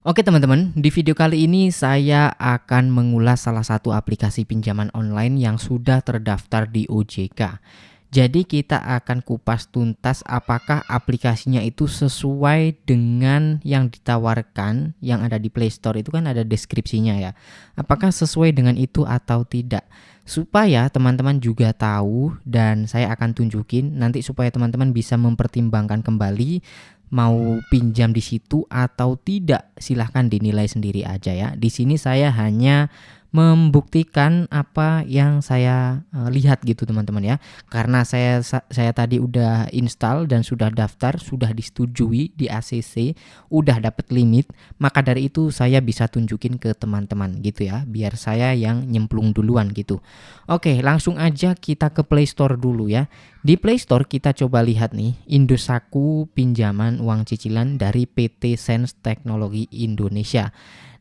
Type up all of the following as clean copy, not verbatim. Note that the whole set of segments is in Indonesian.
Oke teman-teman, di video kali ini saya akan mengulas salah satu aplikasi pinjaman online yang sudah terdaftar di OJK. Jadi kita akan kupas tuntas apakah aplikasinya itu sesuai dengan yang ditawarkan yang ada di Play Store, itu kan ada deskripsinya ya. Apakah sesuai dengan itu atau tidak? Supaya teman-teman juga tahu dan saya akan tunjukin nanti supaya teman-teman bisa mempertimbangkan kembali mau pinjam di situ atau tidak, silahkan dinilai sendiri aja ya. Di sini saya hanya membuktikan apa yang saya lihat gitu teman-teman ya. Karena saya tadi udah install dan sudah daftar, sudah disetujui di ACC, udah dapat limit, maka dari itu saya bisa tunjukin ke teman-teman gitu ya, biar saya yang nyemplung duluan gitu. Oke, langsung aja kita ke Play Store dulu ya. Di Play Store kita coba lihat nih, Indosatku pinjaman uang cicilan dari PT Sense Teknologi Indonesia.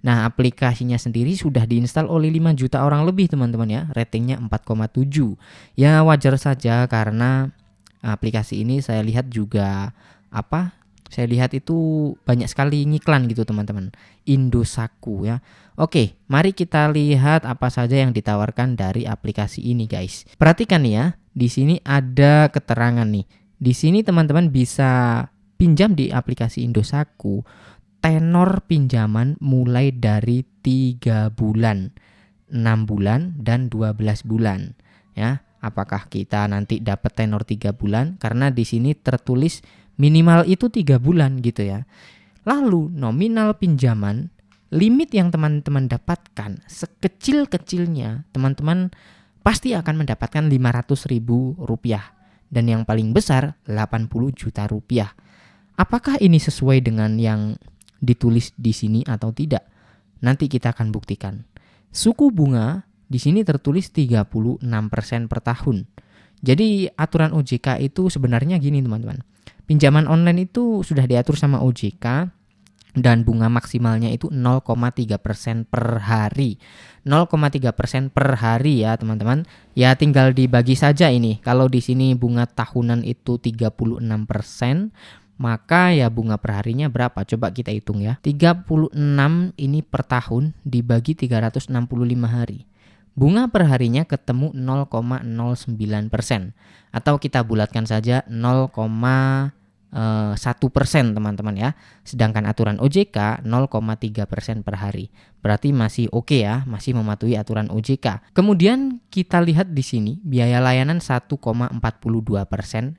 Nah, aplikasinya sendiri sudah diinstal oleh 5 juta orang lebih teman-teman ya. Ratingnya 4,7. Ya wajar saja karena aplikasi ini saya lihat juga saya lihat itu banyak sekali ngiklan gitu teman-teman. Indosatku ya. Oke, mari kita lihat apa saja yang ditawarkan dari aplikasi ini guys. Perhatikan nih ya, di sini ada keterangan nih. Di sini teman-teman bisa pinjam di aplikasi Indosatku. Tenor pinjaman mulai dari 3 bulan, 6 bulan, dan 12 bulan. Ya, apakah kita nanti dapat tenor 3 bulan? Karena di sini tertulis minimal itu 3 bulan gitu ya. Lalu nominal pinjaman, limit yang teman-teman dapatkan sekecil-kecilnya, teman-teman pasti akan mendapatkan Rp500.000 dan yang paling besar Rp80 juta. Apakah ini sesuai dengan yang ditulis di sini atau tidak? Nanti kita akan buktikan. Suku bunga di sini tertulis 36% per tahun. Jadi aturan OJK itu sebenarnya gini teman-teman. Pinjaman online itu sudah diatur sama OJK dan bunga maksimalnya itu 0,3% per hari. 0,3% per hari ya teman-teman. Ya tinggal dibagi saja ini. Kalau di sini bunga tahunan itu 36%, maka ya bunga per harinya berapa? Coba kita hitung ya. 36 ini per tahun dibagi 365 hari. Bunga per harinya ketemu 0,09%. Atau kita bulatkan saja 0,1% teman-teman ya. Sedangkan aturan OJK 0,3% per hari. Berarti masih oke ya, masih mematuhi aturan OJK. Kemudian kita lihat di sini biaya layanan 1,42%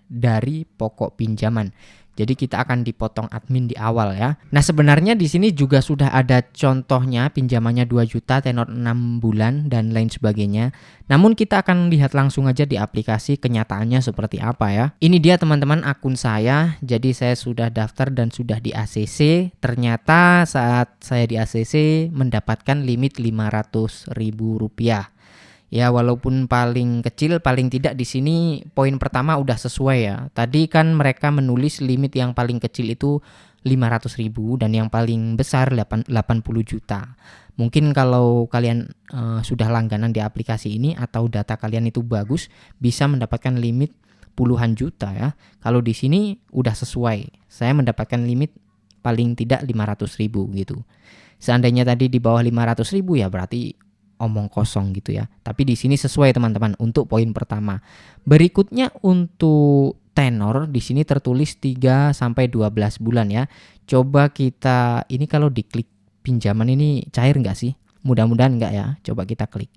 dari pokok pinjaman. Jadi kita akan dipotong admin di awal ya. Nah, sebenarnya di sini juga sudah ada contohnya pinjamannya 2 juta tenor 6 bulan dan lain sebagainya. Namun kita akan lihat langsung aja di aplikasi kenyataannya seperti apa ya. Ini dia teman-teman akun saya. Jadi saya sudah daftar dan sudah di ACC. Ternyata saat saya di ACC mendapatkan limit Rp500.000. Ya walaupun paling kecil, paling tidak di sini poin pertama udah sesuai ya. Tadi kan mereka menulis limit yang paling kecil itu 500.000 dan yang paling besar 80 juta. Mungkin kalau kalian sudah langganan di aplikasi ini atau data kalian itu bagus, bisa mendapatkan limit puluhan juta ya. Kalau di sini udah sesuai. Saya mendapatkan limit paling tidak 500.000 gitu. Seandainya tadi di bawah 500.000 ya berarti omong kosong gitu ya. Tapi di sini sesuai teman-teman untuk poin pertama. Berikutnya untuk tenor di sini tertulis 3 sampai 12 bulan ya. Coba kita ini kalau diklik pinjaman ini cair enggak sih? Mudah-mudahan enggak ya. Coba kita klik.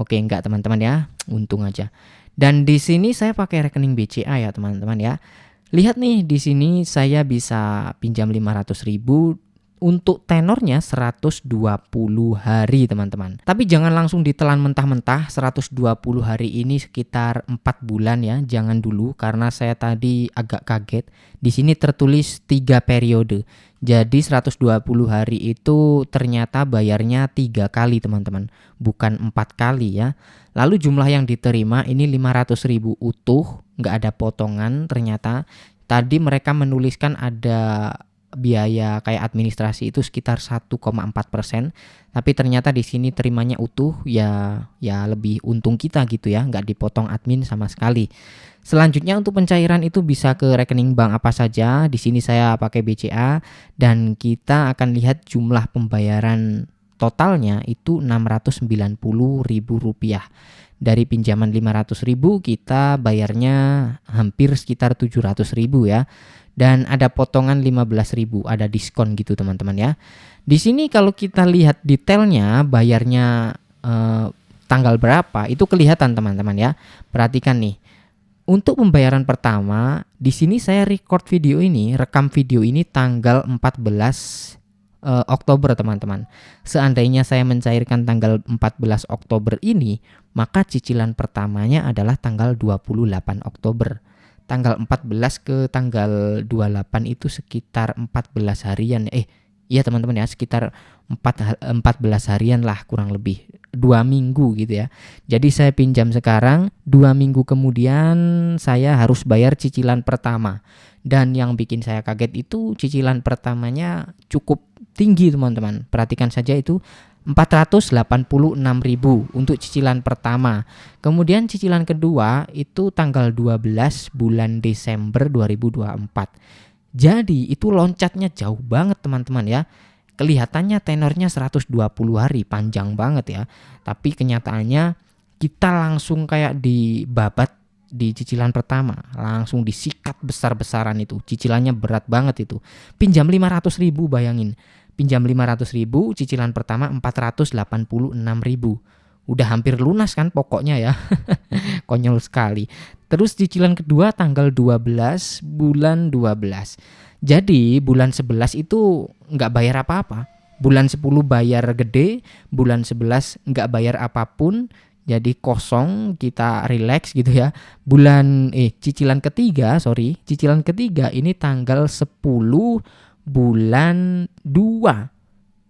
Oke, enggak teman-teman ya. Untung aja. Dan di sini saya pakai rekening BCA ya teman-teman ya. Lihat nih di sini saya bisa pinjam 500.000 untuk tenornya 120 hari teman-teman. Tapi jangan langsung ditelan mentah-mentah. 120 hari ini sekitar 4 bulan ya. Jangan dulu karena saya tadi agak kaget. Di sini tertulis 3 periode. Jadi 120 hari itu ternyata bayarnya 3 kali teman-teman. Bukan 4 kali ya. Lalu jumlah yang diterima ini 500.000 utuh. Nggak ada potongan ternyata. Tadi mereka menuliskan ada biaya kayak administrasi itu sekitar 1,4%, tapi ternyata di sini terimanya utuh, ya lebih untung kita gitu ya, nggak dipotong admin sama sekali. Selanjutnya untuk pencairan itu bisa ke rekening bank apa saja. Di sini saya pakai BCA dan kita akan lihat jumlah pembayaran totalnya itu Rp690.000. Dari pinjaman 500.000 kita bayarnya hampir sekitar 700.000 ya. Dan ada potongan 15.000, ada diskon gitu teman-teman ya. Di sini kalau kita lihat detailnya bayarnya tanggal berapa itu kelihatan teman-teman ya. Perhatikan nih. Untuk pembayaran pertama, di sini saya rekam video ini tanggal 14 Oktober teman-teman. Seandainya saya mencairkan tanggal 14 Oktober ini, maka cicilan pertamanya adalah tanggal 28 Oktober. Tanggal 14 ke tanggal 28 itu sekitar 14 harian. Iya teman-teman ya, sekitar 14 harian lah kurang lebih. 2 minggu gitu ya. Jadi saya pinjam sekarang, 2 minggu kemudian saya harus bayar cicilan pertama. Dan yang bikin saya kaget itu cicilan pertamanya cukup tinggi teman-teman. Perhatikan saja itu 486.000 untuk cicilan pertama. Kemudian cicilan kedua itu tanggal 12 bulan Desember 2024. Jadi itu loncatnya jauh banget teman-teman ya. Kelihatannya tenornya 120 hari, panjang banget ya. Tapi kenyataannya kita langsung kayak dibabat di cicilan pertama, langsung disikat besar-besaran itu. Cicilannya berat banget itu. Pinjam 500.000 bayangin. Pinjam 500.000, cicilan pertama 486.000. Udah hampir lunas kan pokoknya ya. Konyol sekali. Terus cicilan kedua tanggal 12 bulan 12. Jadi bulan 11 itu nggak bayar apa-apa. Bulan 10 bayar gede, bulan 11 nggak bayar apapun. Jadi kosong, kita relax gitu ya. Cicilan ketiga ini tanggal 10 bulan 2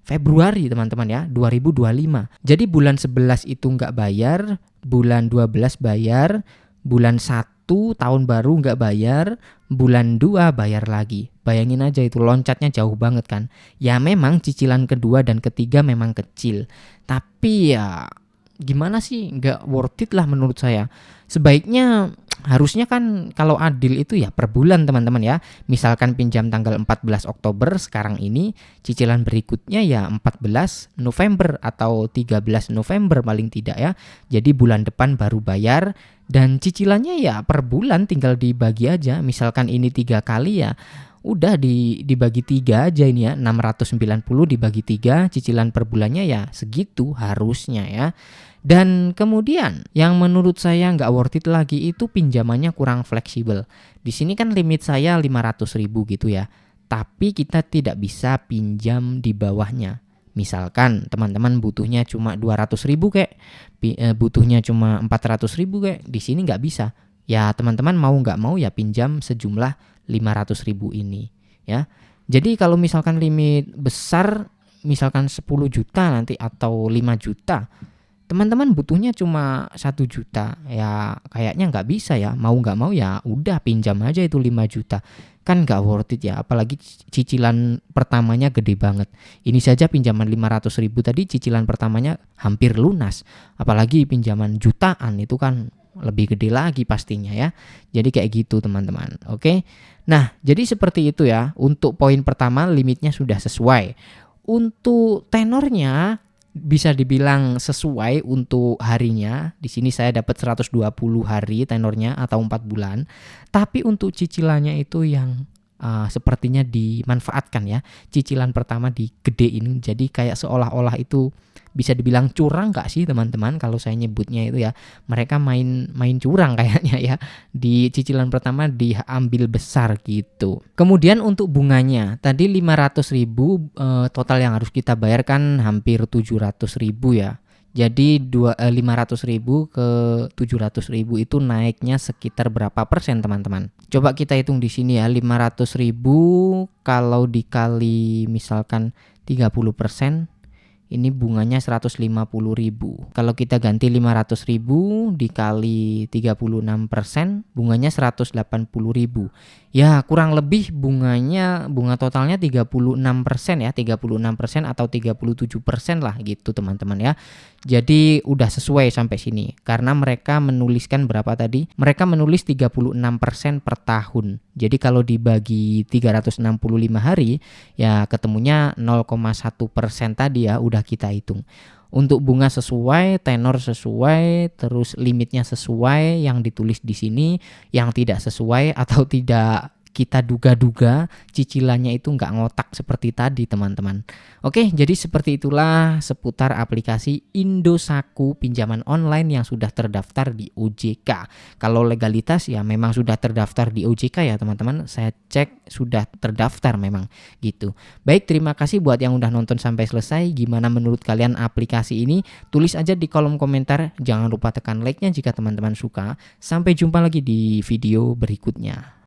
Februari teman-teman ya, 2025. Jadi bulan 11 itu nggak bayar, bulan 12 bayar, bulan 1 tahun baru nggak bayar, bulan 2 bayar lagi. Bayangin aja itu loncatnya jauh banget kan. Ya memang cicilan kedua dan ketiga memang kecil, tapi ya gimana sih, nggak worth it lah menurut saya. Sebaiknya harusnya kan kalau adil itu ya per bulan teman-teman ya. Misalkan pinjam tanggal 14 Oktober sekarang ini, cicilan berikutnya ya 14 November atau 13 November paling tidak ya. Jadi bulan depan baru bayar dan cicilannya ya per bulan tinggal dibagi aja. Misalkan ini 3 kali ya udah dibagi 3 aja ini ya, 690 dibagi 3, cicilan per bulannya ya segitu harusnya ya. Dan kemudian yang menurut saya nggak worth it lagi itu pinjamannya kurang fleksibel. Di sini kan limit saya 500.000 gitu ya. Tapi kita tidak bisa pinjam di bawahnya. Misalkan teman-teman butuhnya cuma 200.000 butuhnya cuma 400.000 di sini nggak bisa. Ya teman-teman mau nggak mau ya pinjam sejumlah 500.000 ini ya. Jadi kalau misalkan limit besar, misalkan 10 juta nanti atau 5 juta, teman-teman butuhnya cuma 1 juta, ya kayaknya nggak bisa ya. Mau nggak mau ya udah pinjam aja itu 5 juta. Kan nggak worth it ya, apalagi cicilan pertamanya gede banget. Ini saja pinjaman 500.000 tadi cicilan pertamanya hampir lunas. Apalagi pinjaman jutaan itu kan lebih gede lagi pastinya ya. Jadi kayak gitu teman-teman. Oke. Nah, jadi seperti itu ya. Untuk poin pertama limitnya sudah sesuai. Untuk tenornya bisa dibilang sesuai untuk harinya. Di sini saya dapat 120 hari tenornya atau 4 bulan. Tapi untuk cicilannya itu yang sepertinya dimanfaatkan ya. Cicilan pertama digedein. Jadi kayak seolah-olah itu bisa dibilang curang gak sih teman-teman kalau saya nyebutnya itu ya. Mereka main curang kayaknya ya. Di cicilan pertama diambil besar gitu. Kemudian untuk bunganya, tadi 500.000 total yang harus kita bayarkan hampir 700.000 ya. Jadi 500.000 ke 700.000 itu naiknya sekitar berapa persen teman-teman? Coba kita hitung di sini ya, 500.000 kalau dikali misalkan 30%, ini bunganya 150.000. Kalau kita ganti 500.000 dikali 36%, bunganya 180.000. Ya, kurang lebih bunga totalnya 36% ya, 36% atau 37% lah gitu teman-teman ya. Jadi udah sesuai sampai sini. Karena mereka menuliskan berapa tadi? Mereka menulis 36% per tahun. Jadi kalau dibagi 365 hari ya ketemunya 0,1% tadi ya udah kita hitung. Untuk bunga sesuai, tenor sesuai, terus limitnya sesuai yang ditulis di sini, yang tidak sesuai atau tidak kita duga-duga cicilannya itu nggak ngotak seperti tadi teman-teman. Oke, jadi seperti itulah seputar aplikasi Indosako pinjaman online yang sudah terdaftar di OJK. Kalau legalitas ya memang sudah terdaftar di OJK ya teman-teman. Saya cek sudah terdaftar memang gitu. Baik, terima kasih buat yang udah nonton sampai selesai. Gimana menurut kalian aplikasi ini? Tulis aja di kolom komentar. Jangan lupa tekan like-nya jika teman-teman suka. Sampai jumpa lagi di video berikutnya.